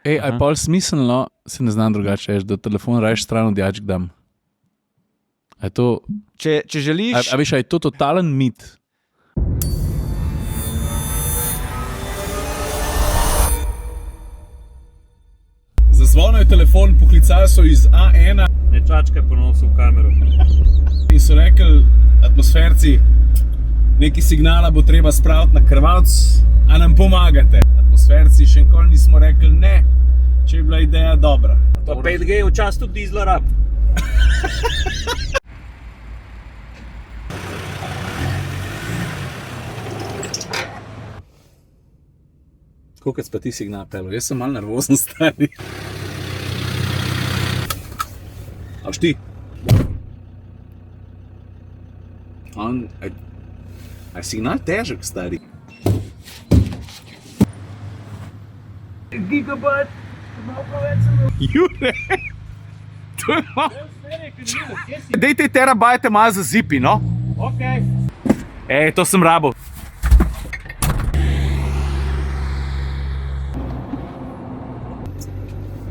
Ej, a je pol smiselno, se ne znam drugače reči, da telefon rajš stran od jačk dam. A je to... Če želiš... A veš, a je to totalen mit? Zazvonil je telefon, poklicali so iz A1. Nečačka je ponosil v kamero. In so rekli atmosferci, nekaj signala bo treba spraviti na krvavc, a nam pomagate. Atmosferci še nikoli nismo rekli ne, če je bila ideja dobra. Pa 5G je včasih tudi dizla rab. Koliko pa ti signal pelo? Jaz sem malo nervozen, stari. A šti? A je signal težek, stari? Gigabyte, malo preveč sem bil. Jure! To je malo... Dej te terabajte malo za zipi, no? Okej. Ej, to sem rabo.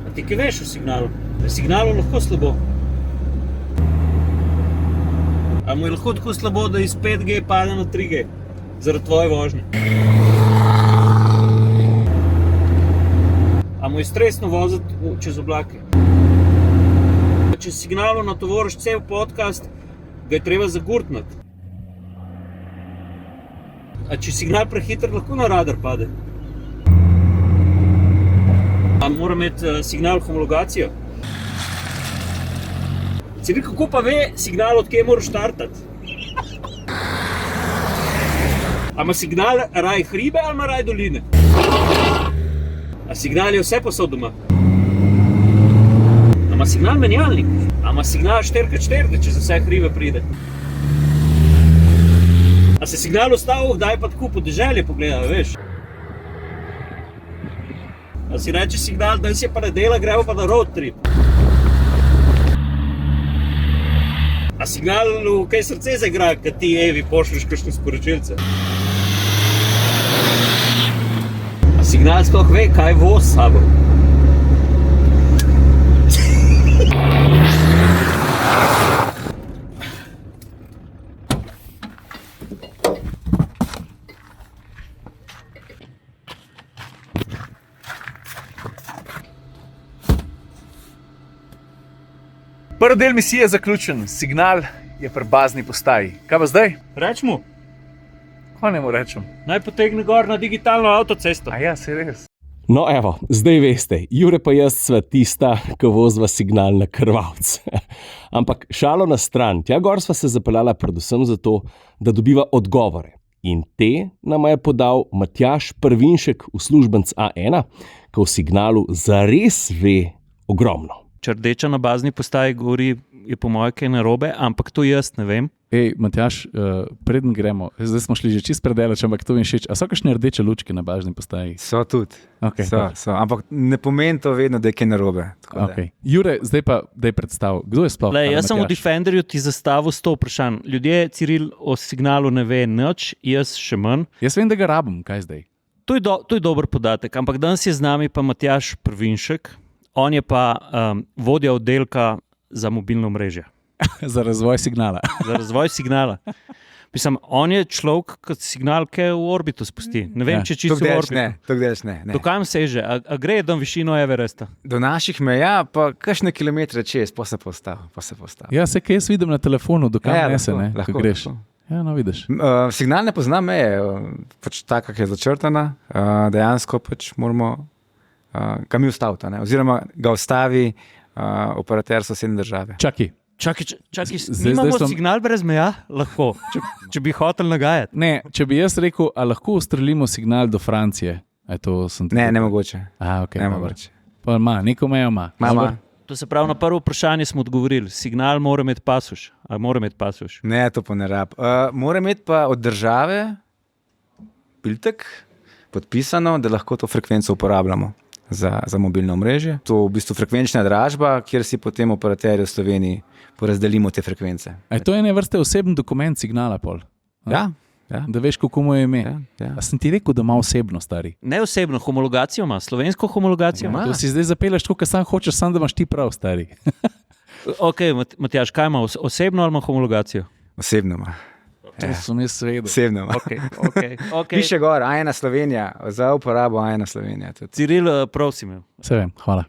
A ti kaj veš o signalu? Je signalu lahko slabo. A mu je lahko tako slabo, da iz 5G pade na 3G? Zaradi tvoje vožnje. A mu je stresno voziti čez oblake? Če signalu natovoriš cel podcast, ga je treba zagurtnati. A če signal prehiter, lahko na radar pade? A mora imeti signal homologacijo? Si vi kako pa ve signal, od kje moraš štartati? A ima signal raj hribe ali ima raj doline? A signal je vse posod doma? A ima signal menjalnik? A ima signal 4x4, da čez vse hribe pride? A se signal ustavil, kdaj pa tako po deželje pogleda, veš? A si reče signal, da si je pa ne dela, gremo pa na road trip? A signal v kaj srce zaigra, kad ti Evi pošliš kakšne sporočilce? A signal sploh ve, kaj voz s sabo? Prvi del misije je zaključen, signal je pri bazni postaji. Kaj pa zdaj? Reč mu, Kaj ne mu rečem? naj potegne gor na digitalno avtocesto. A ja, se res. No evo, zdaj veste, Jure pa jaz sva tista, ki vozva signal na krvavc. Ampak šalo na stran, tja gor sva se zapeljala predvsem zato, da dobiva odgovore. In te nama je podal Matjaž Prvinšek, uslužbenc A1, ki v signalu zares ve ogromno. Če rdeča na bazni postaji gori, je po moje kaj narobe, ampak to jaz ne vem. Ej, Matjaž, preden gremo, zdaj smo šli že čist predaleč, ampak to mi je všeč. A so kakšne rdeče lučke na bažni postaji? So tudi. Okay, So. Ampak ne pomeni to vedno, da je kaj narobe. Okay. Jure, zdaj pa daj predstav, kdo je sploh? Jaz sem v Defenderju ti zastavil 100 vprašanj. Ljudje, Ciril, o signalu ne ve nič, jaz še manj. Jaz vem, da ga rabim, kaj zdaj? To je dober podatek, ampak danes je z nami pa Matjaž Prvinšek. On je pa vodja oddelka za mobilno mreže. Za razvoj signala. Za razvoj signala. Mislim, on je človek, ki signalke v orbitu spusti. Ne vem, če čisto v orbitu. To gdeš ne. Do kam seže? A gre do višino Everesta? Do naših meja pa kakšne kilometre čez, pa se postav. Ja, se kaj jaz vidim na telefonu, do kam nese, ne, ko greš. Lahko. Ja, no vidiš. Signal ne pozna meje, pač taka, ki je začrtana, dejansko pač moramo ga mi ustaviti, oziroma ga ustavi operater sosednje države. Čakaj, Nimamo signal brez meja? Lahko, če bi hotel nagajati. Ne, če bi jaz rekel, a lahko ustrelimo signal do Francije? Ne mogoče. Okay, ne mogoče. Pa ima, neko mejo ima. To se pravi, na prvo vprašanje smo odgovorili. Signal mora imeti pasuš. Ali mora imeti pasuš? Ne, to pa ne rab. Mora imeti pa od države piltek podpisano, da lahko to frekvenco uporabljamo za mobilno omrežje. To je v bistvu frekvenčna dražba, kjer si potem operaterji v Sloveniji porazdelimo te frekvence. To je ene vrste osebni dokument signala pol? Ja, Da veš, kako mu je ime. A sem ti rekel, da ima osebno, stari? Ne osebno, homologacijo ima, slovensko homologacijo ima. To si zdaj zapelješ, kot sam hočeš, sam da imaš ti prav, stari. Ok, Matjaž, kaj ima, osebno ali ima homologacijo? Osebno ima. To sem jaz sredo. Osebno ima. Okay. Piše gor, A1 Slovenija, za uporabo A1 Slovenija. Tudi. Ciril, prosim. Se vem, hvala.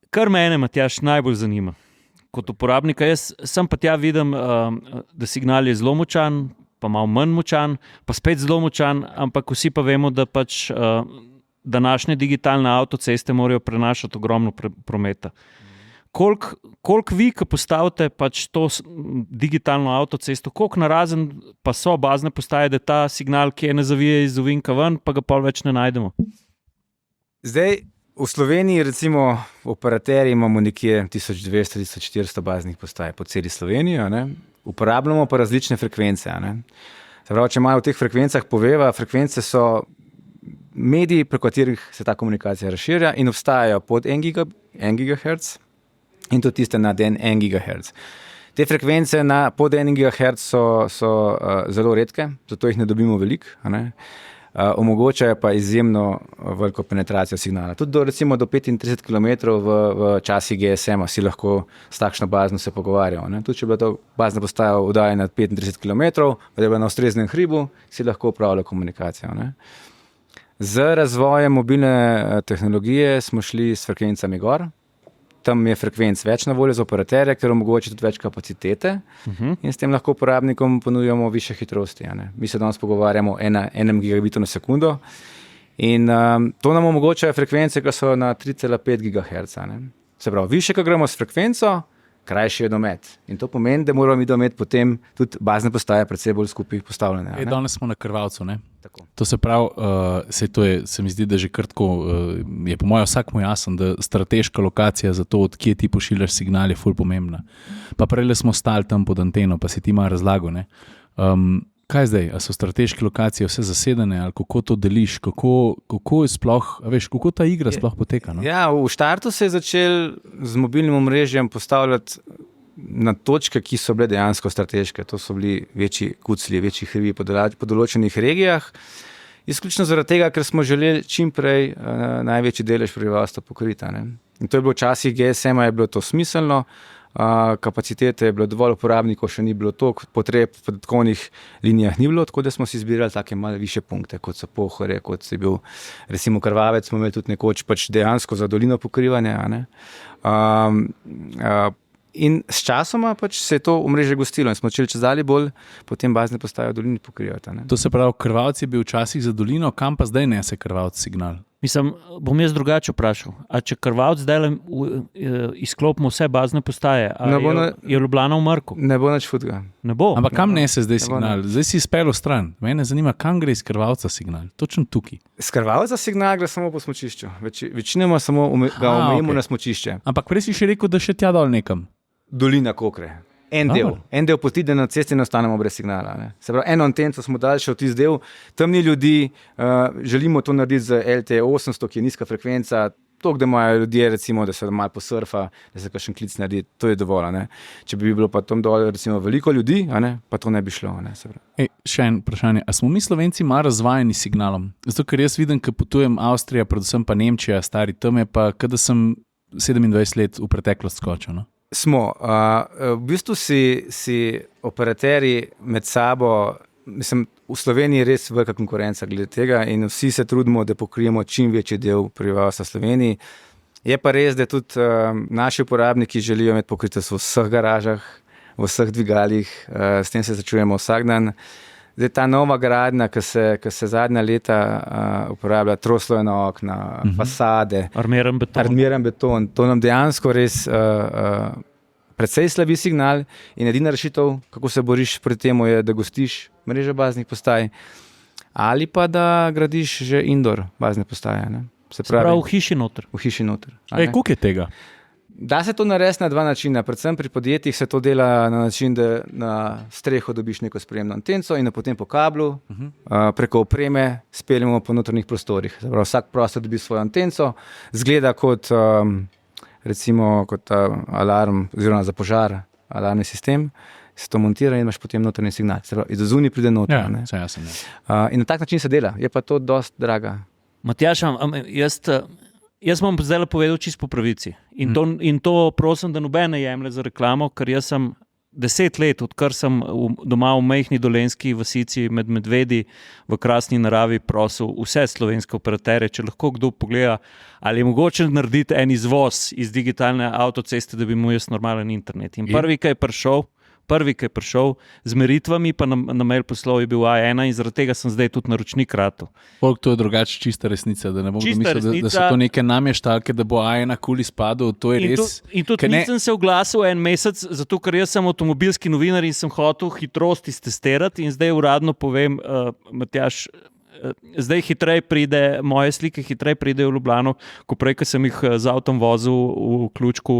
Kar mene, Matjaž, najbolj zanima. Kot uporabnika, jaz sem pa tja vidim, da signal je zelo močan, pa malo manj močan, pa spet zelo močan, ampak vsi pa vemo, da pač današnje digitalne avtoceste morajo prenašati ogromno prometa. Koliko vi, ko postavite pač to digitalno avtocesto, koliko narazen pa so bazne postaje, da ta signal, ki je ne zavije iz ovinka ven, pa ga pol več ne najdemo? Zdaj, v Sloveniji, recimo, operaterji imamo nekje 1200-1400 baznih postaj po celi Sloveniji, uporabljamo pa različne frekvence. Se pravi, če malo v teh frekvencah poveva, frekvence so mediji, preko katerih se ta komunikacija razširja in obstajajo pod 1 GHz in tudi tiste nad 1 GHz. Te frekvence pod 1 GHz so zelo redke, zato jih ne dobimo veliko. Omogočajo pa izjemno veliko penetracijo signala. Tudi recimo do 35 km v časi GSM-a si lahko s takšno bazno se pogovarjal. Tudi če je bila to bazna postaja oddaljena 35 km, da je bila na ustreznem hribu, si lahko upravljal komunikacijo. Z razvojem mobilne tehnologije smo šli s frekvencami gor. Tam je frekvenc več na voljo za operaterje, ker omogoča tudi več kapacitete in s tem lahko uporabnikom ponujamo više hitrosti. Mi se danes pogovarjamo o 1 gigabitu na sekundo in to nam omogočajo frekvence, ki so na 3,5 GHz. Se pravi, više, ko gremo s frekvenco, krajši je domet. In to pomeni, da moramo mi domet potem tudi bazne postaje predvsej bolj skupaj postavljene. Danes smo na Krvavcu, ne? Tako. To se pravi, se mi zdi, da že krtko je po mojem vsakmu jasen, da strateška lokacija za to, od kje ti pošiljaš signal, je ful pomembna. Pa prejle smo stali tam pod anteno, pa si ti malo razlagal, ne? Kaj zdaj, a so strateške lokacije vse zasedene, ali kako to deliš, kako je sploh, veš, kako ta igra sploh poteka? No? Ja, v štartu se je začel z mobilnim omrežjem postavljati na točke, ki so bile dejansko strateške. To so bili večji kuclji, večji hribi po določenih regijah. Izključno zaradi tega, ker smo želeli čim prej največji delež prebivalstva pokriti. In to je bilo včasih GSM-a, je bilo to smiselno. Kapacitete je bilo dovolj, uporabnikov še ni bilo toliko, potreb v podatkovnih linijah ni bilo, tako da smo si izbirali take malo više punkte, kot so Pohorje, kot je bil recimo Krvavec, smo imeli tudi nekoč pač dejansko za dolino pokrivanje. In s časoma pač se je to omrežje gostilo in smo začeli čedalje bolj potem bazne postaje v dolini pokrivati. To se pravi, Krvavec je bil včasih za dolino, kam pa zdaj nese Krvavec signal? Mislim, bom jaz drugače vprašal. A če Krvavec zdaj izklopimo vse bazne postaje, je Ljubljana v mrku? Ne bo nič hudega. Ne bo. Ampak kam nese zdaj signal? Zdaj si izpel stran. Mene zanima, kam gre iz Krvavca signal? Točno tukaj. Z Krvavca signal gre samo po smučišču. Večinoma samo ga omejimo na smučišče. Ampak prej si še rekel, da še tja dol nekam. Dolina Kokre. En del poti, da na cesti ne ostanemo brez signala. Se pravi, eno antenco smo dali še v tisti del. Tam ni ljudi, želimo to narediti z LTE 800, ki je nizka frekvenca, toliko, da imajo ljudje, recimo, da se malo posurfa, da se kakšen klic naredi, to je dovolj. Če bi bilo pa tam dol recimo veliko ljudi, pa to ne bi šlo. Še en vprašanje, a smo mi Slovenci malo razvajeni s signalom? Zato, ker jaz vidim, ko potujem Avstrija, predvsem pa Nemčija, stari tam je pa, kada sem 27 let v preteklost skočil, no? Smo. V bistvu si operaterji med sabo, mislim, v Sloveniji je res velika konkurenca glede tega in vsi se trudimo, da pokrijemo čim večji del prebivalstva Sloveniji. Je pa res, da tudi naši uporabniki želijo imeti pokritost v vseh garažah, v vseh dvigalih, s tem se srečujemo vsak dan. Zdaj ta nova gradnja, ki se zadnja leta uporablja, troslojna okna, fasade, armiran beton, to nam dejansko res precej slabi signal in edina rešitev, kako se boriš proti temu, je, da gostiš mrežo baznih postaj ali pa da gradiš že indoor bazne postaje. Se pravi, v hiši noter. V hiši noter. Koliko je tega? Da se to narediti na dva načina. Predvsem pri podjetjih se to dela na način, da na streho dobiš neko sprejemno antenco in potem po kablu preko opreme speljemo po notranjih prostorih. Zapravo, vsak prostor dobi svojo antenco, zgleda kot recimo kot alarm oziroma za požar, alarmni sistem. se to montira in imaš potem notranji signal. Se pravi, iz zunaj pride noter. Ja, ne. saj jasno. Ja. In na tak način se dela, je pa to dosti draga. Matjaž, jaz bom zdaj povedal čisto po pravici. In to prosim, da nobene jemlje za reklamo, ker jaz sem 10 let, odkar sem doma v majhni dolenski vasici med medvedi v krasni naravi prosil vse slovenske operaterje, če lahko kdo pogleda, ali je mogoče narediti en izvoz iz digitalne avtoceste, da bi imel jaz normalen internet. In prvi, ki je prišel z meritvami, pa na mail poslal je bil A1 in zaradi tega sem zdaj tudi naročnik ratu. Koliko to je drugače čista resnica, da ne bom mislil, da so to neke nameštalke, da bo A1 kul izpadel, to je res. In tudi nisem se oglasil en mesec, zato ker jaz sem avtomobilski novinar in sem hotel hitrost iztestirati in zdaj uradno povem, Matjaž, zdaj moje slike hitreje pridejo v Ljubljano, ko prej, ko sem jih z avtom vozil v ključku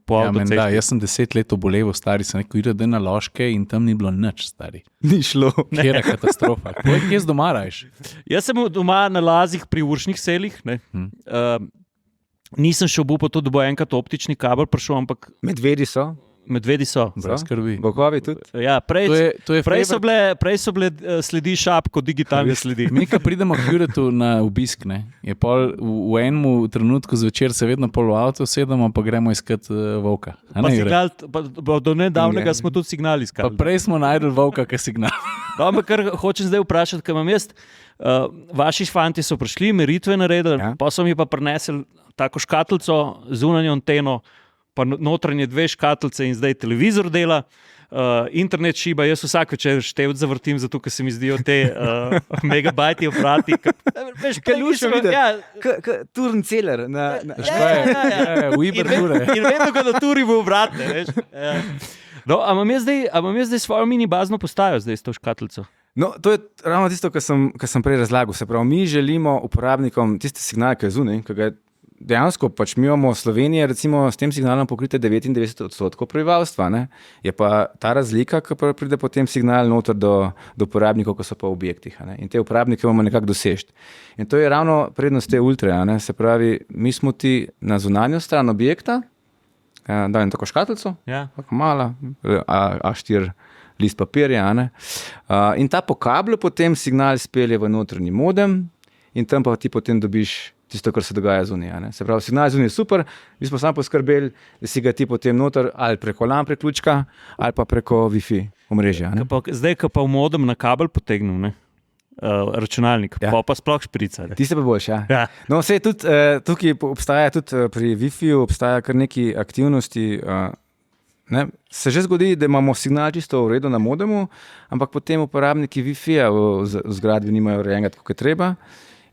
po avtocesti. Da, jaz sem 10 let oboleval, stari sem rekel, ide na Loške in tam ni bilo nič, stari. Ni šlo. Kjera katastrofa. Kje doma rajš? Jaz sem doma na lazih pri Uršnih selih. Nisem šel po to, da bo enkrat optični kabel prišel, ampak Medvedi so. Brez skrbi. Bogovi tudi. Ja, prej so bile sledi šapko, digitalne sledi. Mi, ko pridemo k Juretu na obisk, je pol v enem trenutku zvečer se vedno pol v avto sedemo, pa gremo iskat volka. Do nedavnega smo tudi signal iskali. Pa prej smo najdel volka, ki signal. Ampak kar hočem zdaj vprašati, kaj imam jaz. Vaši fanti so prišli, meritve naredili, pa so mi pa prinesli tako škatlico, zunanjo anteno, pa notranje 2 škatlice in zdaj televizor dela, internet šiba, jaz vsak večer števc zavrtim, zato ker se mi zdijo te megabajti obrati. Kaluša vidi, turn celer. V Iberture. In vedno, ko na turi bo obratne. No, a imam jaz zdaj svojo mini bazno postajo zdaj s to škatlico? No, to je ravno tisto, kar sem prej razlagal. Se pravi, mi želimo uporabnikom tiste signale, ki je zunaj, ki ga dejansko pač mi imamo v Sloveniji, recimo s tem signalom pokrite 99% prebivalstva. Ne? Je pa ta razlika, ko pride potem signal noter do uporabnikov, ko so pa v objektih. Ne? In te uporabnike moramo nekako doseči. In to je ravno prednost te ultre. Ne? Se pravi, mi smo ti na zunanjo stran objekta, dajem tako škatlico, mala, A4 list papirja, in ta po kablu potem signal spelje v notranji modem in tam pa ti potem dobiš tisto, kar se dogaja zunaj. Se pravi, signal zunaj je super, mi smo samo poskrbeli, da si ga ti potem noter ali preko LAN priključka ali pa preko Wi-Fi omrežja. Zdaj, ko pa v modem na kabel potegnil, računalnik, pa sploh šprica. Ti se pa boljš, ja. No, vse tudi, tukaj obstaja tudi pri Wi-Fi-ju obstaja kar neki aktivnosti. Se že zgodi, da imamo signal čisto v redu na modemu, ampak potem uporabniki Wi-Fi-ja v zgradbi nimajo urejenega tako, kot je treba.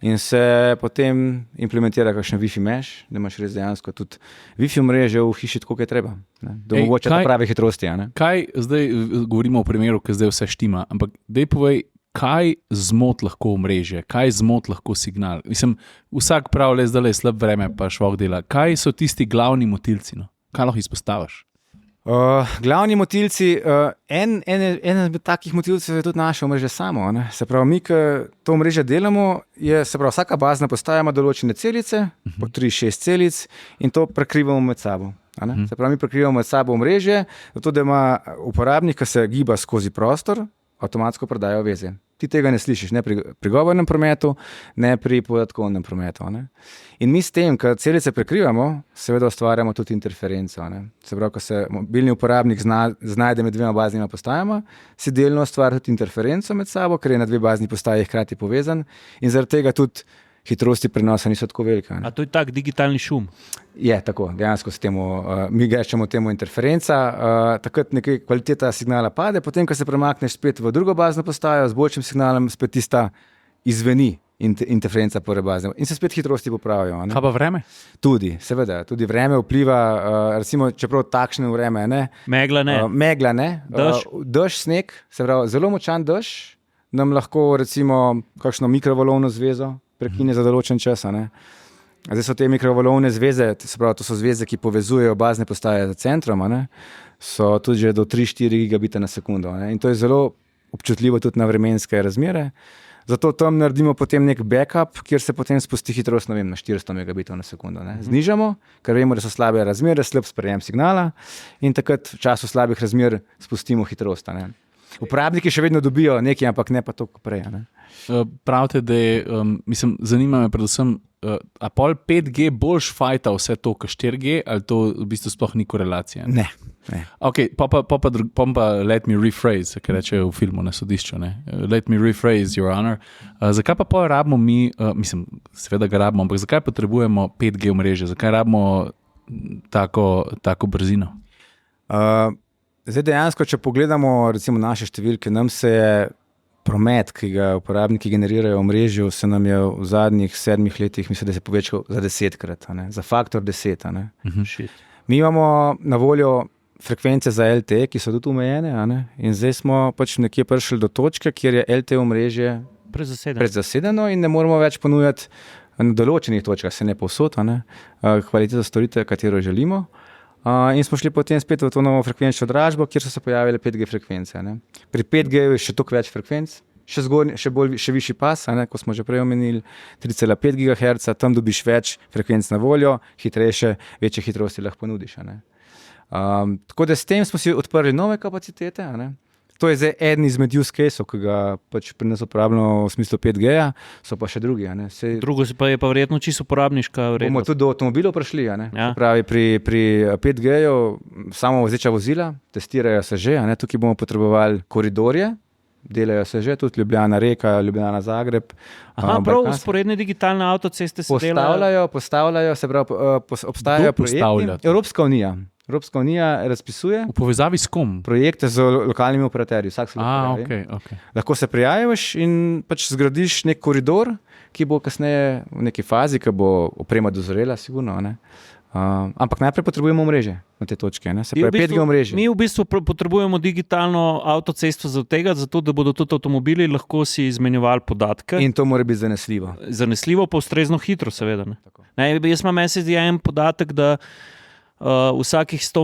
In se potem implementira kakšen Wi-Fi mesh, da imaš res dejansko tudi Wi-Fi mreže v hiši tako, kot je treba. Da omogoča prave hitrosti. Kaj zdaj govorimo o primeru, ki zdaj vse štima, ampak dej povej, kaj zmot lahko omrežje, kaj zmot lahko signal. Mislim, vsak prav le zdaj je slab vreme, pa švok dela. Kaj so tisti glavni motilci? Kaj lahko izpostaviš? Glavni motilci, en od takih motilcev je tudi naše omrežje samo. Se pravi, mi, ki to omrežje delamo, se pravi, vsaka bazna postaja ima določene celice, po 3-6 celic in to prekrivamo med sabo. Se pravi, mi prekrivamo med sabo omrežje, zato da ima uporabnik, ki se giba skozi prostor, avtomatsko prodajo veze. Ti tega ne slišiš, ne pri govornem prometu, ne pri podatkovnem prometu. In mi s tem, ko celice prekrivamo, seveda ustvarjamo tudi interferenco. Se pravi, ko se mobilni uporabnik znajde med 2 baznima postajama, si delno ustvarja tudi interferenco med sabo, ker je na 2 bazni postaji hkrati povezan in zaradi tega tudi hitrosti prenosa niso tako velike. A to je tak digitalni šum? Je tako, dejansko se temu, mi rečemo temu interferenca, takrat nekaj kvaliteta signala pade, potem, ko se premakneš spet v drugo bazno postajo, z boljšim signalom spet tista izveni interferenca po rebazni in se spet hitrosti popravijo. Kaj pa vreme? Tudi, seveda, tudi vreme vpliva, recimo, čeprav takšne vreme, Megla ne. Megla ne. Dež, sneg, se pravi, zelo močan dež nam lahko recimo kakšno mikrovalovno zvezo prekine za določen čas. Zdaj so te mikrovalovne zveze, se pravi, to so zveze, ki povezujejo bazne postaje z centrom, so tudi že do 3-4 gigabita na sekundo. In to je zelo občutljivo tudi na vremenske razmere. Zato tam naredimo potem nek backup, kjer se potem spusti hitrost, ne vem, na 400 megabitov na sekundo. Ne. Znižamo, ker vemo, da so slabe razmere, slab sprejem signala in takrat v času slabih razmer spustimo hitrost. Ne. Uporabniki še vedno dobijo nekaj, ampak ne pa toliko prej. Ne. Pravite, da je, zanima me predvsem, a pol 5G boljš fajta vse to, kot 4G, ali to v bistvu sploh ni korelacija? Ne. Ok, pa let me rephrase, ker reče v filmu na sodišču. Ne? Let me rephrase, your honor. Zakaj pa pol rabimo mi, seveda ga rabimo, ampak zakaj potrebujemo 5G omrežje? Zakaj rabimo tako brzino? Zdaj dejansko, če pogledamo recimo naše številke, nam se je promet, ki ga uporabniki generirajo v omrežju, se nam je v zadnjih 7 letih, mislim, da se je povečal za 10-krat, za faktor 10. Mi imamo na voljo frekvence za LTE, ki so tudi omejene, in zdaj smo pač nekje prišli do točke, kjer je LTE omrežje predzasedeno in ne moremo več ponujati na določenih točkah, se ne povsod, kvaliteta storitev, katero želimo. In smo šli potem spet v to novo frekvenčno dražbo, kjer so se pojavile 5G frekvence. Pri 5G je še toliko več frekvenc, še višji pas, ko smo že prej omenili, 3,5 GHz, tam dobiš več frekvenc na voljo, hitrejše, večje hitrosti lahko ponudiš. Tako da s tem smo si odprli nove kapacitete. To je zdaj eden izmed use caseov, ki ga pač pri nas uporabljamo v smislu 5G-ja, so pa še drugi. Drugo pa je pa verjetno čisto uporabniška vrednost. Bomo tudi do avtomobilov prišli. Ja. Pravi, pri 5G-ju samo vozeča vozila, testirajo se že, tukaj bomo potrebovali koridorje, delajo se že, tudi Ljubljana Reka, Ljubljana Zagreb. Prav, usporedne digitalne avtoceste se delajo. Postavljajo, se pravi, obstajajo projekti. Evropska unija razpisuje v povezavi s kom? Projekte z lokalnimi operaterji. Vsak se lahko prijavi. Okay. Lahko se prijaviš in pač zgradiš nek koridor, ki bo kasneje v neki fazi, ki bo oprema dozorela, sigurno. Ampak najprej potrebujemo omrežje na te točke. Se pravi, 5G omrežje. Mi v bistvu potrebujemo digitalno avtocesto zato, da bodo tudi avtomobili lahko si izmenjevali podatke. In to mora biti zanesljivo. Zanesljivo, pa ustrezno hitro, seveda. Jaz imam en podatek, da vsakih 100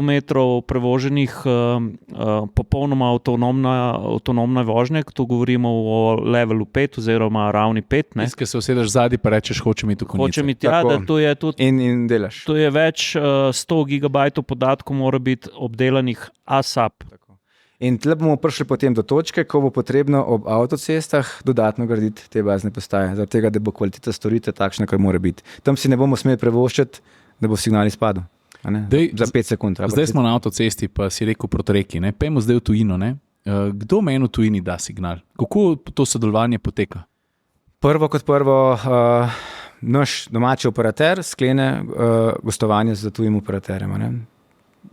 metrov prevoženih popolnoma avtonomna vožnja, to govorimo o levelu 5 oziroma ravni 5. Ker se usedeš zadaj, pa rečeš, hočem iti v konico. Hočem iti, ja, da to je tudi in delaš. To je več 100 gigabajtov podatkov mora biti obdelanih ASAP. In tle bomo prišli potem do točke, ko bo potrebno ob avtocestah dodatno graditi te bazne postaje, zaradi tega, da bo kvaliteta storitev takšna, kar mora biti. Tam si ne bomo smeli prevoščati, da bo signal izpadel. Za 5 sekund. Zdaj smo na avtocesti, pa si rekel proti reki. Pejmo zdaj v tujino. Kdo meni v tujini da signal? Kako to sodelovanje poteka? Prvo, naš domači operater sklene gostovanje z tujim operaterjem.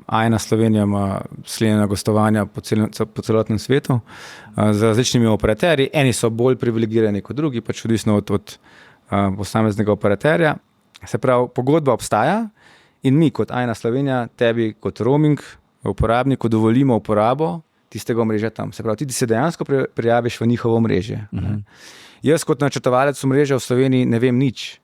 A1 Slovenija ima sklenjena gostovanja po celotnem svetu z različnimi operaterji. Eni so bolj privilegirani kot drugi, pač odvisno od posameznega operaterja. Se pravi, pogodba obstaja in mi kot A1 Slovenija tebi kot roaming uporabniku dovolimo uporabo tistega omrežja tam. Se pravi, ti se dejansko prijaviš v njihovo omrežje. Jaz kot načrtovalec omrežja v Sloveniji ne vem nič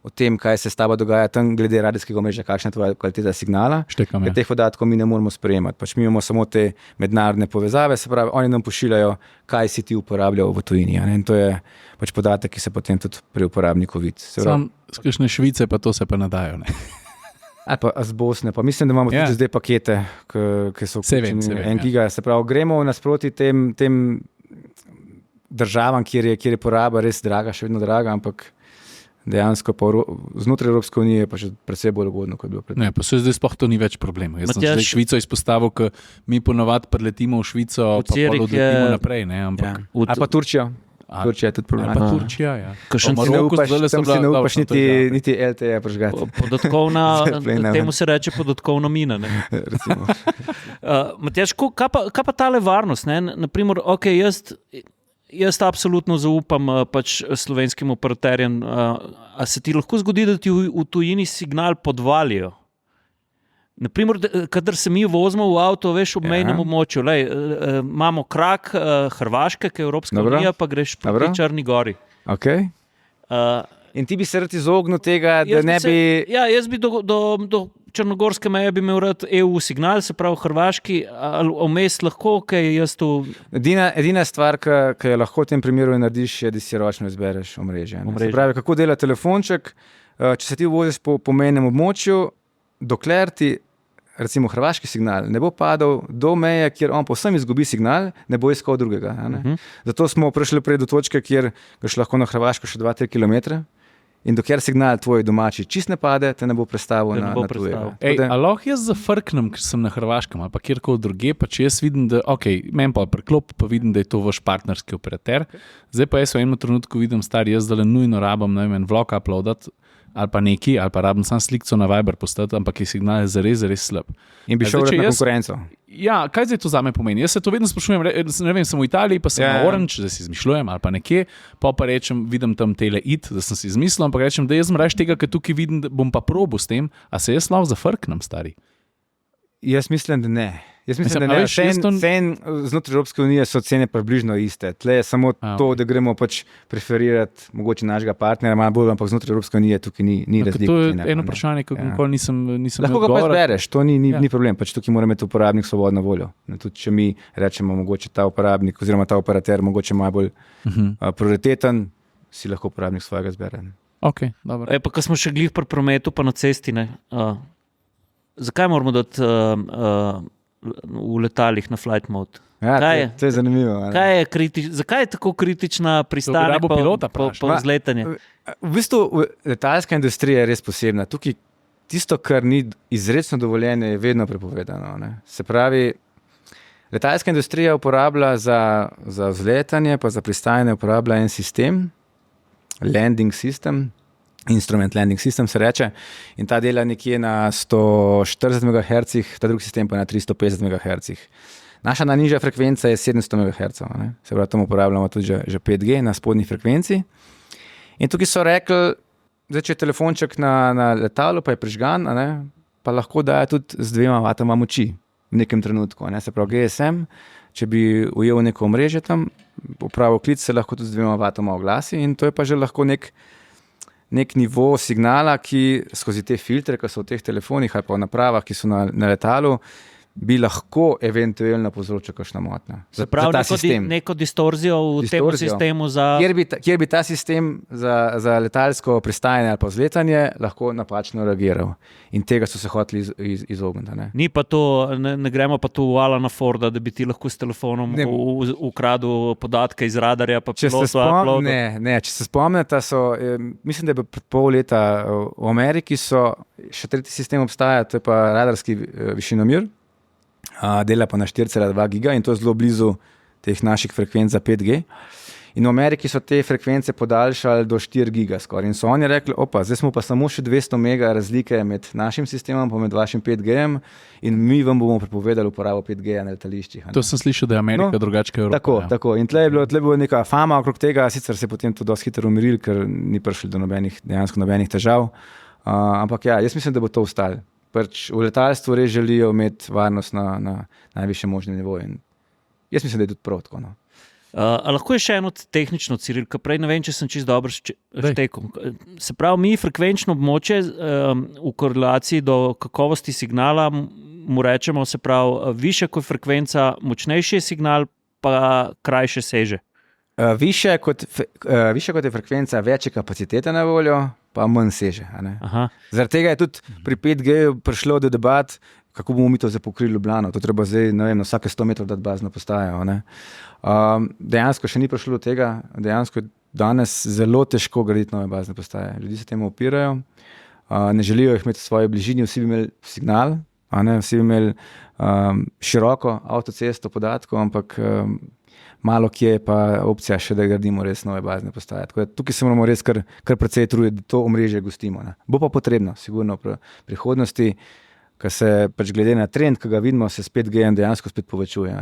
o tem, kaj se s tabo dogaja tam glede radijskega omrežja, kakšna je tvoja kvaliteta signala. Štekam, ja. Teh podatkov mi ne moramo sprejemati. Pač mi imamo samo te mednarodne povezave, se pravi, oni nam pošiljajo, kaj si ti uporabljal v tujini. In to je pač podatek, ki se potem tudi pri uporabniku vidi. Sam z kakšne Švice pa to se pa nadajo. Ali pa z Bosne, pa mislim, da imamo tudi zdaj pakete, ki so vključeni 1 giga. Se pravi, gremo nasproti tem državam, kjer je poraba res draga, še vedno draga, ampak dejansko pa znotraj Evropske unije je pa še predvsej bolj ugodno, kot je bilo pred. Ne, pa se zdaj sploh to ni več problem. Jaz sem zdaj Švico izpostavil, ker mi ponovadi priletimo v Švico, pa odletimo naprej. Ali pa Turčijo. Turčija je tudi problem. Pa Turčija, ja. Tam si ne upaš niti LTE prižgati. Temu se reče podatkovna mina. Matjaž, kaj pa tale varnost? Naprimer, jaz absolutno zaupam pač slovenskim operaterjem. A se ti lahko zgodi, da ti v tujini signal podvalijo? Naprimer, kadar se mi vozimo v avto, veš, ob mejnem območju, imamo krak Hrvaške, ki je Evropska unija, pa greš proti Črni gori. In ti bi se rad izognil tega, da ne bi... Ja, jaz bi do črnogorske meje bi imel rad EU signal, se pravi hrvaški, ali vmes lahko, kaj jaz tu... Edina stvar, ki jo lahko v tem primeru narediš, je, da si ročno izbereš omrežje. Se pravi, kako dela telefonček, če se ti voziš po mejnem območju, dokler ti recimo hrvaški signal ne bo padal do meje, kjer on povsem izgubi signal, ne bo iskal drugega. Zato smo prišli prej do točke, kjer greš lahko na Hrvaško še 2-3 km. In dokler signal tvoj domači čist ne pade, te ne bo prestavil na tujega. A lahko jaz zafrknem, ker sem na Hrvaškem ali pa kjerkoli druge, pa če jaz vidim, da meni pa preklop, pa vidim, da je to vaš partnerski operater. Zdaj pa jaz v enem trenutku vidim, jaz zdaj nujno rabim en vlog uploadati, ali pa neki, ali pa rabim sam slikco na Viber postati, ampak je signal zares slab. In bi šel na konkurenco. Ja, kaj zdaj to zame pomeni? Jaz se to vedno sprašujem, ne vem, sem v Italiji, pa sem na Orange, da si izmišljujem, ali pa nekje, pa rečem, vidim tam tele it, da sem si izmislil, ampak rečem, da jaz raje tega, ker tukaj vidim, da bom pa probil s tem, a se jaz lahko zafrknem, stari? Jaz mislim, da ne. Cen znotraj Evropske unije so cene približno iste. Tle je samo to, da gremo pač preferirati mogoče našega partnera, malo bolj, ampak znotraj Evropske unije tukaj ni razlike. To je eno vprašanje, kako nikoli nisem lahko ga pa izbereš, to ni problem, pač tukaj mora imeti uporabnik svobodno voljo. Tudi če mi rečemo, mogoče ta uporabnik oziroma ta operater mogoče malo bolj prioriteten, si lahko uporabnik svojega izbere. Ok, dobro. Pa ko smo še glih pri prometu, pa na cesti, ne? Zakaj moramo dati v letalih na flight mode? Ja, to je zanimivo. Zakaj je tako kritična pristanek pa vzletanje? V bistvu letalska industrija je res posebna. Tukaj tisto, kar ni izrecno dovoljeno, je vedno prepovedano. Ne? Se pravi, letalska industrija uporablja za vzletanje pa za pristajanje uporablja en sistem, landing system, instrument landing system se reče, in ta dela nekje na 140 MHz, ta drugi sistem pa na 350 MHz. Naša najnižja frekvenca je 700 MHz, se pravi, tam uporabljamo tudi že 5G na spodnji frekvenci. In tukaj so rekli, zdaj, če je telefonček na letalu, pa je prižgan, pa lahko daje tudi z 2 vatoma moči v nekem trenutku. Se pravi, GSM, če bi ujel neko omrežje tam, upravil klic, se lahko tudi z 2 vatoma oglasi in to je pa že lahko nek nivo signala, ki skozi te filtre, ki so v teh telefonih ali pa v napravah, ki so na letalu, bi lahko eventualno povzročil kakšna motnja. Se pravi, neko distorzijo v tem sistemu kjer bi ta sistem za letalsko pristajanje ali pa vzletanje lahko napačno reagiral. In tega so se hoteli izogniti. Ni pa to, ne gremo pa tu v Alana Forda, da bi ti lahko s telefonom ukradel podatke iz radarja pa pilota uploadal. Ne, če se spomnite, mislim, da je pred pol leta v Ameriki še tretji sistem obstaja, to je pa radarski višinomir. Dela pa na 4,2 giga in to je zelo blizu teh naših frekvenc za 5G. In v Ameriki so te frekvence podaljšali do 4 giga skoraj. In so oni rekli, zdaj smo pa samo še 200 mega razlike med našim sistemom pa med vašim 5G-em in mi vam bomo prepovedali uporabo 5G na letališčih. To sem slišal, da je Amerika drugače kot Evropa. Tako. In tle je bilo neka fama okrog tega, sicer se je potem to dosti hitro umiril, ker ni prišli do dejansko nobenih težav. Ampak ja, jaz mislim, da bo to ostalo. V letalstvu res želijo imeti varnost na najvišjem možnem nivoju. Jaz mislim, da je tudi prav tako. Lahko je še eno tehnično, Ciril, ker prej ne vem, če sem čisto dobro štekel. Se pravi, mi frekvenčno območje v korelaciji do kakovosti signala mu rečemo, se pravi, više kot frekvenca, močnejši je signal, pa krajše seže. Više kot je frekvenca, več je kapacitete na voljo, pa manj seže. Zaradi tega je tudi pri 5G prišlo do debat, kako bomo mi to zdaj pokrili Ljubljano. To treba zdaj, na vsake 100 metrov dati bazno postajo. Dejansko še ni prišlo do tega, dejansko je danes zelo težko graditi nove bazne postaje. Ljudje se temu opirajo, ne želijo jih imeti v svoji bližini, vsi bi imeli signal, vsi bi imeli široko avtocesto podatkov, ampak malo kje je pa opcija še, da gradimo res nove bazne postaje. Tako da tukaj se moramo res kar precej truditi, da to omrežje gostimo. Bo pa potrebno, sigurno v prihodnosti, ker se pač glede na trend, ki ga vidimo, se s 5G dejansko spet povečuje.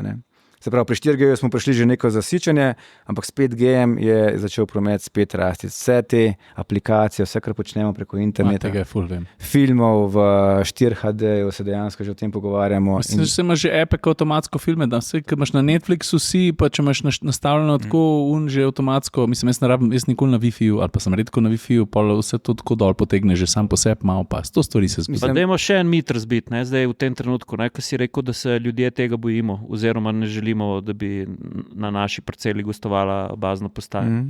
Se pravi, pri 4G smo prišli že neko zasičenje, ampak s 5G je začel promet spet rasti. Vse te aplikacije, vse, kar počnemo preko interneta, Tega je ful vem. filmov v 4HD, se dejansko že o tem pogovarjamo. Mislim, da imaš že epe, ko avtomatsko filme, da vse, kar imaš na Netflixu, si pa če imaš nastavljeno tako, že avtomatsko, mislim, jaz nikoli na Wi-Fi-ju, ali pa sem redko na Wi-Fi-ju, pa vse to tako dol potegne, že sam po sebi malo pa. 100 stvari se zgodi. Pa dajmo še en mit razbiti, zdaj v tem trenutku, ko si rekel, da se ljudje tega bojimo, oziroma ne želimo, da bi na naši parceli gostovala bazna postaja.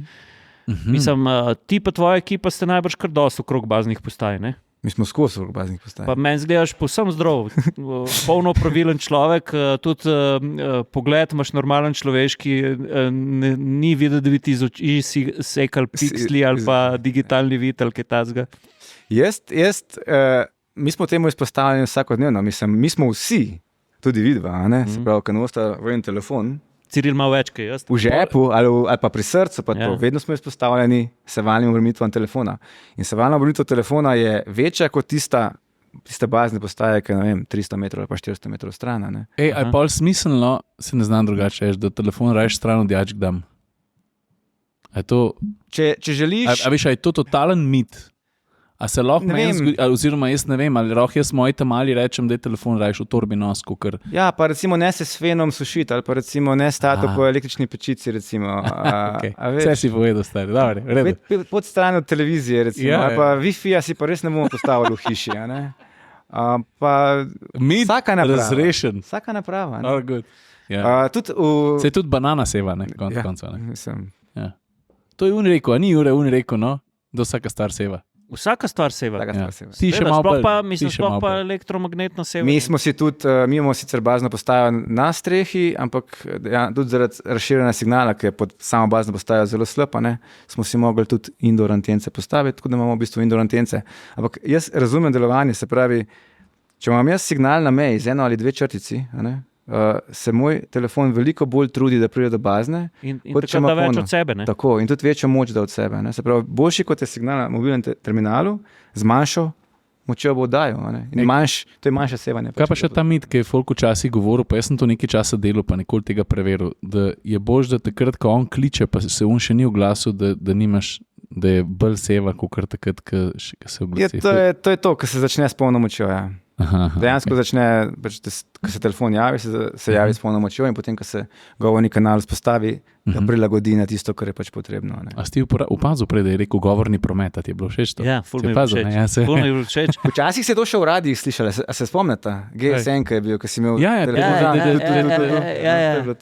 Mislim, ti pa tvoja ekipa ste najbrž kar dosti okrog baznih postaj, ne? Mi smo skozi okrog baznih postaj. Pa meni zgledaš povsem zdrav, polno pravilen človek, tudi pogled imaš normalen človeški, ni videti, da bi ti iz oči sekal piksli ali pa digitalni vid ali kaj takega. Mi smo temu izpostavljeni vsakodnevno, mi smo vsi, tudi vidva, se pravi, kad nosta v en telefon, Ciril ima več, kaj jaz. v žepu ali pa pri srcu, pa to, vedno smo izpostavljeni sevalnim obremenitvam telefona. In sevalna obremenitev telefona je večja kot tiste bazne postaje, ki je, ne vem, 300 metrov ali pa 400 metrov stran. Ali pa smiselno, se ne znam drugače reči, da telefon rajš stran od jačk dam. Če želiš... A veš, je to totalen mit? A se lahko meni zgodi, oziroma jaz ne vem, ali lahko jaz moji tamali rečem, da je telefon rajš v torbi nos, ker... Ja, pa recimo ne se s fenom sušiti, ali pa recimo ne stati po električni pečici, recimo. Vse si povedal, stari, dobro, redo. Pod stran od televizije, recimo, ali pa Wi-Fi-ja si pa res ne bomo postavili v hiši, a ne? Mit razrešen. Vsaka naprava. Se je tudi banana seva, ne, konca. Mislim. To je rekel, a ni Jure rekel, no, da vsaka stvar seva. Vsaka stvar seva. Ti še malo bolj. Mislim, sploh pa elektromagnetno seva. Mi imamo sicer bazno postajo na strehi, ampak tudi zaradi razširjena signala, ki je pod samo bazno postajo zelo slab, smo si mogli tudi indoor antence postaviti, tako da imamo v bistvu indoor antence. Ampak jaz razumem delovanje, se pravi, če imam jaz signal na meji z 1 ali 2 črtici, se moj telefon veliko bolj trudi, da pride do bazne. In takrat da več od sebe. Ne? Tako, in tudi večjo moč da od sebe. Se pravi, boljši kot je signal na mobilnem terminalu, z manjšo močjo bo oddajal. To je manjše sevanje. Kaj pa še ta mit, ki je folk včasih govoril, pa jaz sem to nekaj časa delal, pa nikoli tega preveril, da je bož, da takrat, ko on kliče, pa se on še ni oglasil, da nimaš, da je bolj seva, kot takrat, ko se oglasi. To je to, ko se začne s polno močjo, Dejansko začne, ko se telefon javi, se javi s polno močjo in potem, ko se govorni kanal vzpostavi, ga prilagodi na tisto, kar je pač potrebno. A si ti opazil prej, da je rekel govorni promet, a ti je bilo všeč to? Ja, ful mi je bilo všeč. Včasih se je to še v radijih slišali, a se spomnite? GSM, ki je bil, ko si imel telefon.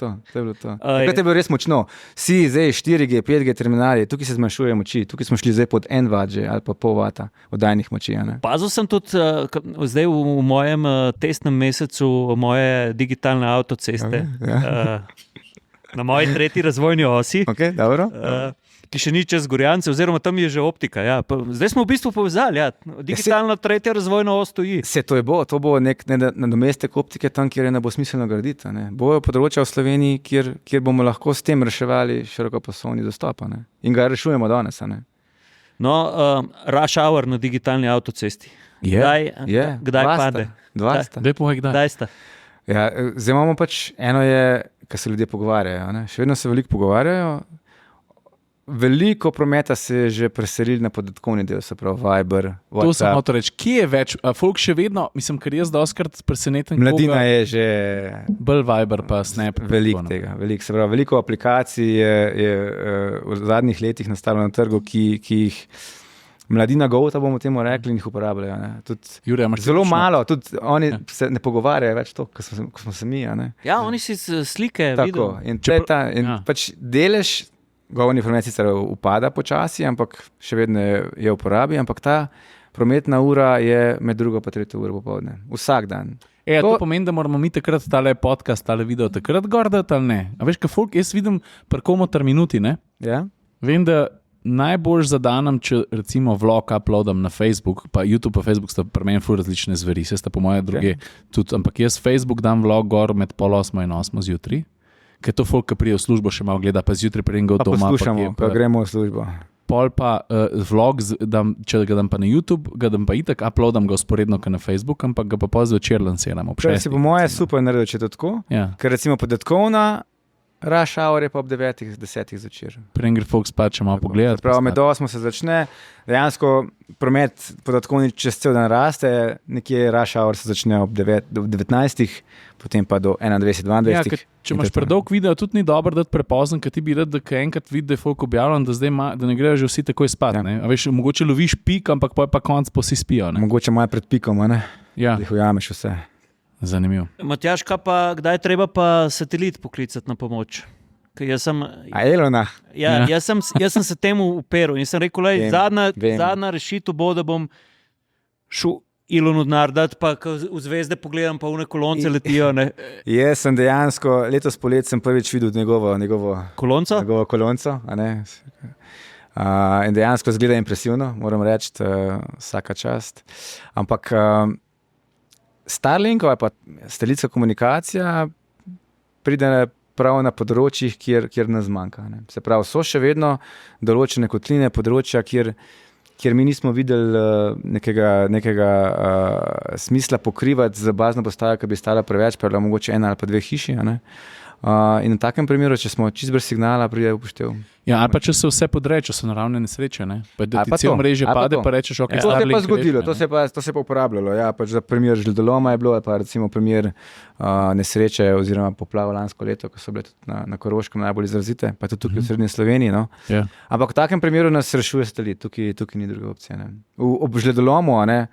To je bilo to. Takrat je bilo res močno. Si zdaj 4G, 5G terminali, tukaj se zmanjšuje moči, tukaj smo šli zdaj pod 1 watt že, ali pa pol vata oddajnih moči. Pazil sem tudi zdaj v mojem testnem mesecu moje digitalne avtoceste. Na moji 3. razvojni osi, ki še ni čez Gorjance, oziroma tam je že optika. Zdaj smo v bistvu povezali, digitalna 3. razvojna os stoji. To bo nek nadomestek optike tam, kjer je ne bo smiselno graditi. Bojo področja v Sloveniji, kjer bomo lahko s tem reševali širokopasovni dostop. In ga rešujemo danes. No, rush hour na digitalni avtocesti. Kdaj pade? Kdaj sta? Zdaj imamo pač, eno je, kar se ljudje pogovarjajo. Še vedno se veliko pogovarjajo. Veliko prometa se je že preselil na podatkovni del, se pravi Viber, WhatsApp. To sem hotel reči. Kje je več? Folk še vedno, mislim, ker jaz doskrat presenetim. Mladina je že... Bolj Viber pa Snap. Veliko tega. Se pravi, veliko aplikacij je v zadnjih letih nastalo na trgu, ki jih mladina govta, bomo temu rekli, in jih uporabljajo. Jure, zelo malo, tudi oni se ne pogovarjajo več to, ko smo se mi. Ja, oni si slike vidijo. Pač delež govorni promet sicer upada počasi, ampak še vedno je v uporabi, ampak ta prometna ura je med 2. pa 3. uro popoldne. Vsak dan. To pomeni, da moramo mi takrat tale podcast, tale video takrat gordati ali ne? A veš, kaj folk, jaz vidim pri Komotar minuti, ne? Ja. Vem, da najbolj zadanem, če recimo vlog uploadam na Facebook, pa YouTube pa Facebook sta pri meni ful različne zveri, se sta po moje druge tudi, ampak jaz Facebook dam vlog gor med 7:30 in 8:00 zjutraj, ker to folk, ki prije v službo še malo gleda, pa zjutraj preden ga od doma. Poslušamo, pa gremo v službo. pol pa vlog, če ga dam pa na YouTube, ga dam pa itak, uploadam ga usporedno na Facebook, ampak ga pa pol zvečer lansiram. Kar si po moje super naredil, če je to tako. Ja. Ker recimo podatkovna, rush hour je pa ob 9:10 zvečer. Prej gre folk spat, če malo pogledati. Prav med 8 se začne, dejansko promet podatkovni čez cel dan raste, nekje rush hour se začne ob 19, potem pa do 21, 22. Ja, če imaš predolg video, tudi ni dobro dati prepozen, ker ti bi rad, da enkrat vidi, da je folk objavljen, da ne grejo že vsi takoj spat. Ja. A veš, mogoče loviš pik, ampak pol pa konc pa vsi spijo. Ne? Mogoče malo pred pikom, ne? Ja, Da jih ujameš vse. zanimivo. Matjaž, kdaj je treba pa satelit poklicati na pomoč? Ker jaz sem, A Elona? ja, jaz sem se temu uperil in sem rekel, Vem, vem. zadnja rešitev bo, da bom šel Ilonu denar dati, pa ko v zvezde pogledam, pa v kolonce letijo. Ne. Jaz sem dejansko, letos poleti sem prvič videl njegovo Kolonco? kolonco. A ne? In dejansko zgleda impresivno, moram reči, vsaka čast. Ampak Starlink ali pa satelitska komunikacija pride prav na področjih, kjer nas zmanjka. Ne? Se pravi, so še vedno določene kotline, področja, kjer mi nismo videli nekega smisla pokrivati z bazno postajo, ki bi stala preveč, pa je bila mogoče 1 ali pa 2 hiši. A ne? In v takem primeru, če smo čist brez signala, pride upoštev. Ja, ali pa če se vse podre, če so naravne nesreče, ne? Pa da Ali ti pa cel to, mreže ali pa pade, to. pa rečeš, ok, To se je Starlink pa zgodilo, reši, to se je pa uporabljalo. Ja, pač za primer žledoloma je bilo, pa recimo primer nesreče oziroma poplav lansko leto, ko so bile tudi na Koroškem najbolj izrazite, pa tudi tukaj v srednji Sloveniji. No. Ja. Ampak v takem primeru nas rešuje satelit, tukaj ni druge opcije. Ne. Ob žledolomu, ne,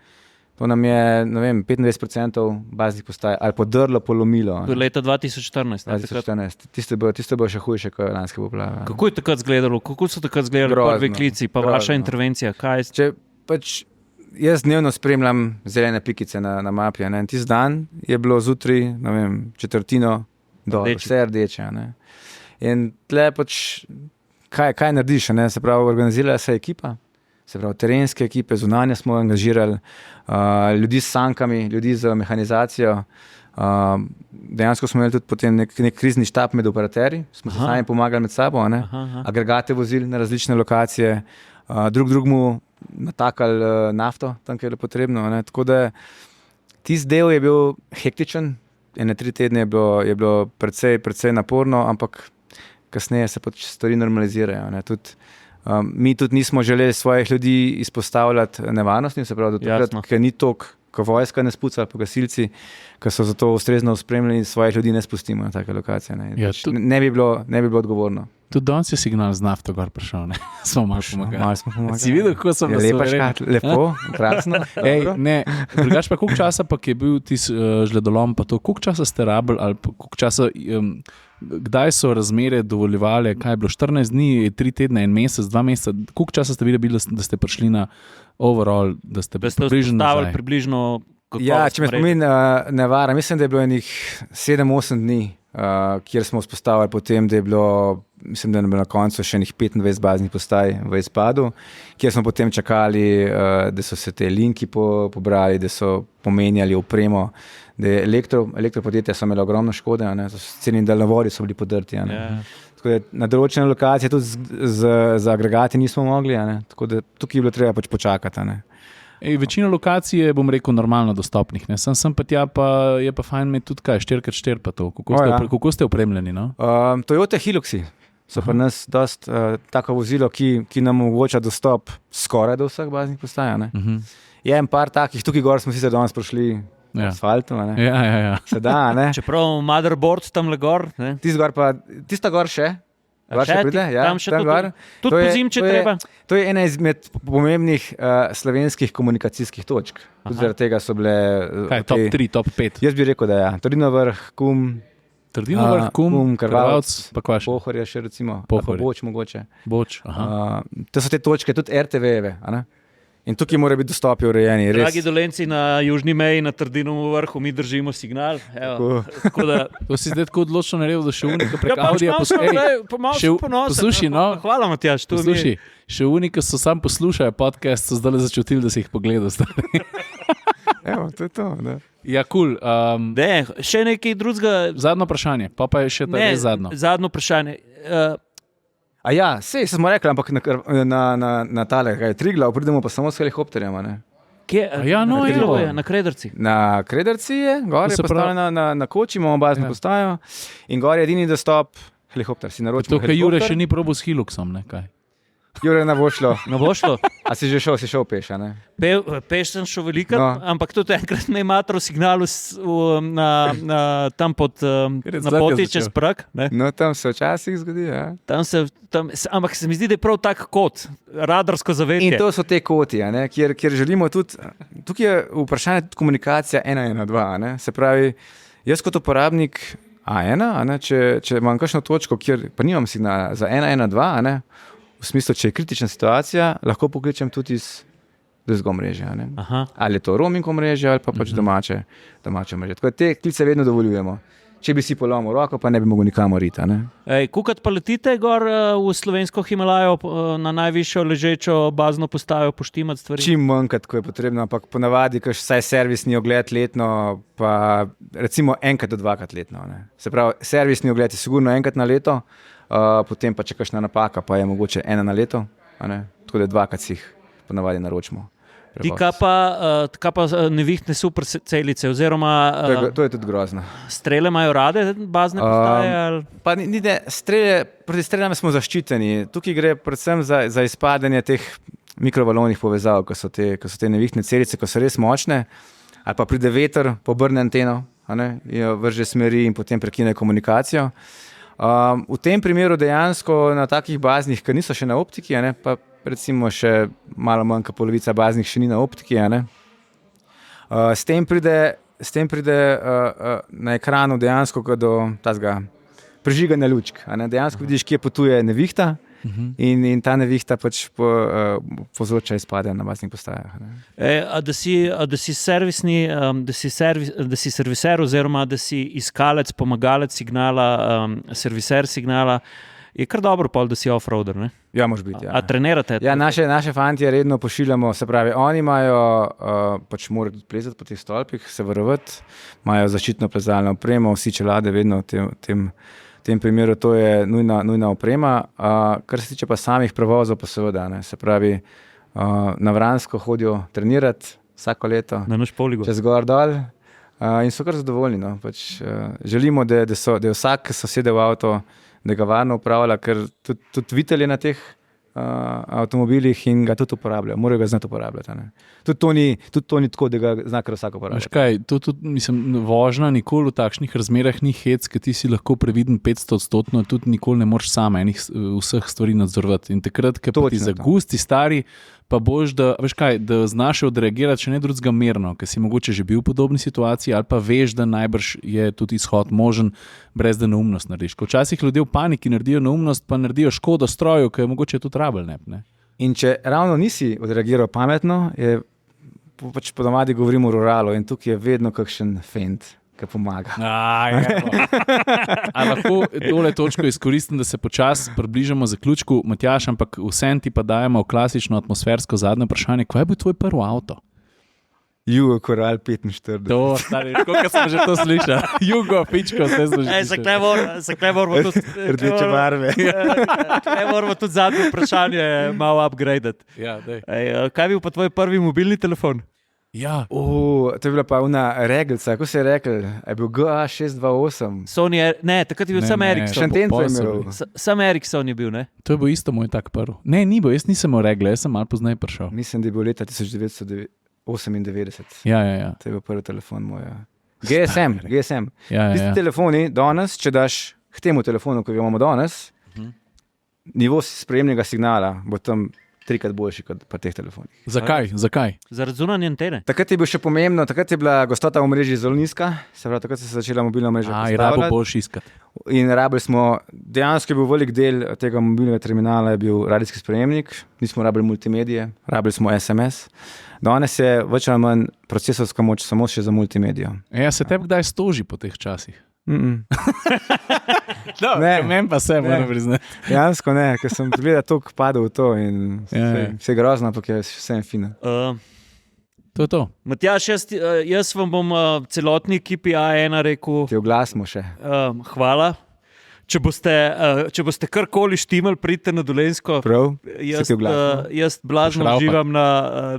to nam je, ne vem, 25% baznih postaj ali podrlo, polomilo. To je leta 2014. ne, takrat. 2014. Tisto je bilo še hujše, kot lanske poplave. Kako je takrat izgledalo? Kako so takrat izgledali Grozno, prvi klici, pa grozno. vaša intervencija? Kaj? Če pač jaz dnevno spremljam zelene pikice na mapi, ne, in tisti dan je bilo zjutraj, ne vem, četrtino dol, Rdeče. vse rdeče. Ne. In tle pač, kaj narediš, ne? Se pravi, organizirala se je ekipa, se pravi, terenske ekipe, zunanje smo angažirali, ljudi s sankami, ljudi z mehanizacijo. Dejansko smo imeli tudi potem nek krizni štab med operaterji, smo se sami pomagali med sabo, a ne? Agregate vozili na različne lokacije, drugmu natakali nafto, tam, kjer je potrebno. A ne? Tako da tisti del je bil hektičen, 3 tedne je bilo precej naporno, ampak kasneje se pač stvari normalizirajo. Ne? Mi tudi nismo želeli svojih ljudi izpostavljati nevarnostim, se pravi, da ker ni toliko, ko vojska ne spuca, pa gasilci, ki so zato ustrezno ospremljeni, svojih ljudi ne spustimo na take lokacije. Ne, Ja, ne bi bilo odgovorno. Tudi danes je signal z nafto gor prišel, ne? Smo malo pomagali. Malo smo pomagali. Si videl, kako sem Ja, vas lepa suvereni? škatla, lepo, krasno. Ej, dobro. ne, drugače pa koliko časa pa je bil ti žledolom, pa to, koliko časa ste rabili, ali pa koliko časa, kdaj so razmere dovoljevale, kaj je bilo, 14 dni, 3 tedne, 1 mesec, 2 meseca, koliko časa ste videli, da ste prišli na overall, da ste približno nazaj? približno Ja, če me spomin ne vara, mislim, da je bilo enih 7-8 dni, kjer smo vzpostavili potem, da je bilo, mislim, da je bilo na koncu še enih 25 baznih postaj v izpadu, kjer smo potem čakali, da so se te linki pobrali, da so pomenjali opremo, da je elektropodjetja so imela ogromno škode, ceni daljnovodi so bili podrti. Tako da na določene lokacije tudi z agregati nismo mogli, tako da tukaj je bilo treba pač počakati. Večina lokacij je, bom rekel, normalno dostopnih. Sem pa tja, pa je pa fajn imeti tudi kaj, 4x4 pa to. Kako ste opremljeni? No? Toyota Hiluxi so pri nas tako vozilo, ki nam omogoča dostop skoraj do vseh baznih postaj. Je en par takih, tukaj gor smo sicer danes prišli asfaltom. Ja. Se da, ne? Čeprav motherboard tam le gor. Tista gor še. Tam še tudi pozim, če treba. To je ena izmed pomembnih slovenskih komunikacijskih točk. Tudi zaradi tega so bile top 3, top 5. Jaz bi rekel, da je Trdino vrh, Kum, Trdino vrh, Kum, Krvavec, pa kva še? Pohorje še recimo, Pohorje. Boč mogoče. Boč, to so te točke, tudi RTV-jeve, a ne? In tukaj mora biti dostopi urejeni. Dragi Dolenci, na južni meji, na Trdinovem vrhu, mi držimo signal. To si zdaj tako odločno naredil, da še unika prek Audija poslušaj. Hvala, Matjaž. Poslušaj, še unika so sam poslušajo podcast, so zdaj začutili, da si jih pogledal. Evo, to je to. Da. Ja, kul. Še nekaj drugega. Zadnjo vprašanje, pa je še res zadnjo. Zadnjo vprašanje. A ja, sej smo rekli, ampak na tale, kaj je Triglav, pridemo pa samo s helikopterjem, a ne? Kje, ja, no, na Triglavu evo. je, na Krederci. Na Krederci je, gor To je se pravi- postavljena na koči, imamo bazno postajo in gor je edini dostop helikopter. Si naročimo To, kar Jure helikopter. še ni probil s Hiluxom, ne kaj. Jure ne bo šlo. Ne bo šlo. A si že šel peš, a ne? Peš sem šel velikrat, No. ampak tudi enkrat me je matro signal tam pod Ker je na zadnja poti začel. čez prag. Ne. No, tam se včasih zgodi, ja. Ampak se mi zdi, da je prav tak kot, radarsko zavetje. In to so te koti, a ne, kjer želimo tudi, tukaj je vprašanje tudi komunikacija 112, a ne, se pravi, jaz kot uporabnik A1, a ne, če imam kakšno točko, kjer pa nimam signala za 112, a ne, v smislu, če je kritična situacija, lahko pokličem tudi iz drugega omrežja, a ne. Aha. Ali je to roaming omrežje ali pa pač domače omrežje. Tako da te klice vedno dovoljujemo. Če bi si polomil roko, pa ne bi mogel nikamor iti, a ne. Kukrat pa letite gor v slovensko Himalajo na najvišjo ležečo bazno postajo poštimati stvari? Čim manjkrat, ko je potrebno, ampak ponavadi, kaš vsaj servisni ogled letno, pa recimo enkrat do dvakrat letno. Ne. Se pravi, servisni ogled je sigurno enkrat na leto, potem pa če kakšna napaka, pa je mogoče ena na leto, a ne. Tako da dvakrat si jih ponavadi naročimo. Ti kaj pa nevihtne super celice, oziroma To je tudi grozno. strele imajo rade bazne postaje? Ali? Pa ni strele, proti streljam smo zaščiteni. Tukaj gre predvsem za izpadanje teh mikrovalovnih povezav, ko so te nevihtne celice, ko so res močne, ali pa pride veter, pobrne anteno, a ne, jo vrže smeri in potem prekine komunikacijo. V tem primeru dejansko na takih baznih, ki niso še na optiki, a ne, pa recimo še malo manj kot polovica baznih še ni na optiki, a ne. S tem pride na ekranu dejansko kot do tazga prižiganja lučk. A ne? Dejansko vidiš, kje potuje nevihta in ta nevihta pač povzroča izpade na baznih postajah. Ne? Da si servisni, da si serviser oziroma da si iskalec, pomagalec signala, serviser signala, je kar dobro pol, da si off-roader, ne? Ja, moraš biti. A trenirate? Ja, naše fantje redno pošiljamo, se pravi, oni imajo, pač morajo tudi plezati po teh stolpih, se varovati, imajo zaščitno plezalno opremo, vsi čelade vedno v tem primeru to je nujna oprema. Kar se tiče pa samih prevozov, pa seveda, ne, se pravi, na Vransko hodijo trenirati vsako leto, Na naš poligon. čez gor dol in so kar zadovoljni. No. Pač, želimo, da je vsak, ki so sede v avto, da ga varno upravlja, ker tudi vitel je na teh avtomobilih in ga tudi uporabljajo, morajo ga znati uporabljati. Ne. Tudi to ni tako, da ga zna kar vsak Veš uporabljati. kaj, mislim, vožnja nikoli v takšnih razmerah ni hec, ker ti si lahko previden 500%, tudi nikoli ne moreš sama vseh stvari nadzorovati. In takrat, ko pa ti Točno to. zagusti stari, pa boš, da znaš odreagirati še ne drugega merno, ker si mogoče že bil v podobni situaciji ali pa veš, da najbrž je tudi izhod možen, brez da neumnost narediš. Ko včasih ljudje v paniki naredijo neumnost, pa naredijo škodo stroju, ki je mogoče tudi rabelne. In če ravno nisi odreagiral pametno, je pač po domadi govorimo o ruralu in tukaj je vedno kakšen fent, ki pomaga. A lahko tole točko izkoristim, da se počasi približamo zaključku, Matjaž, ampak vsem ti pa dajemo klasično atmosfersko zadnje vprašanje. Kaj bo tvoj prvi avto? Jugo Koral 45. To, stari, koliko sem že to slišal? Jugo, pičko, vse sem že slišal. Zakaj moramo tudi Rdeče barve. zakaj moramo tudi zadnje vprašanje malo upgradati? Ja, daj. Kaj bi bil pa tvoj prvi mobilni telefon? Ja, To je bila pa una regelca, kako se je rekel, je bil GA628. Sony, ne, takrat je bil Ne, sam ne, Ericsson. Šantenco je pol so imel. bili. Sam Ericsson je bil, ne? to je bil isto moj tak prvi. Ne, ni bil, jaz nisem imel regle, jaz sem malo pozneje prišel. Mislim, da je bil leta 1998. Ja. To je bil prvi telefon moj. Ja. GSM. Ja, Tisti telefoni danes, če daš k temu telefonu, ki ga imamo danes, nivo sprejemnega signala bo tam trikrat boljši kot pa teh telefonih. Zakaj? Zaradi zunanje antene. Takrat je bilo še pomembno, takrat je bila gostota omrežja zelo nizka, se pravi, takrat so se začela mobilna omrežja Je rabo postavljati. boljši iskati. In rabili smo, dejansko je bil velik del tega mobilnega terminala je bil radijski sprejemnik, nismo rabili multimedije, rabili smo SMS. Danes je več ali manj procesorska moč samo še za multimedijo. Ja, se tebi kdaj stoži po teh časih? Ne. Meni pa se, moram priznati. Dejansko ne, ker sem gledal toliko padel v to in vse je grozno, ampak je vse fino. To je to. Matjaž, jaz vam bom celotni ekipi A1 rekel Ti oglasimo še. hvala. Če boste karkoli štimali, pridite na Dolenjsko. Prav, Jaz, si ti oglasil. jaz blazno Šraupa. uživam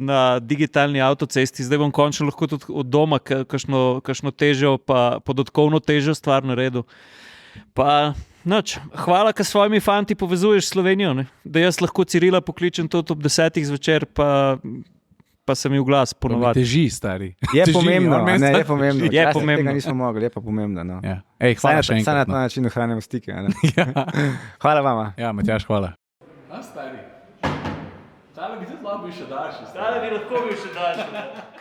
na digitalni avtocesti. Zdaj bom končno lahko tudi od doma kakšno težjo, pa podatkovno težjo stvar naredil. Pa nič. Hvala, ker s svojimi fanti povezuješ Slovenijo. Ne? Da jaz lahko Cirila pokličem tudi ob 10 zvečer, pa se mi v glas ponovadi. Teži, stari. Je Teži, pomembno, on meni ne, je stari pomembno. teži. Je Včasih pomembno. Tega nismo mogli, je pa pomembno. No. Ja. Ej, hvala še Saj na enkrat. ta No. način ohranjamo stike. a Ne? Hvala vama. Ja, Matjaž, hvala. Stari bi tudi lahko bil še daljši.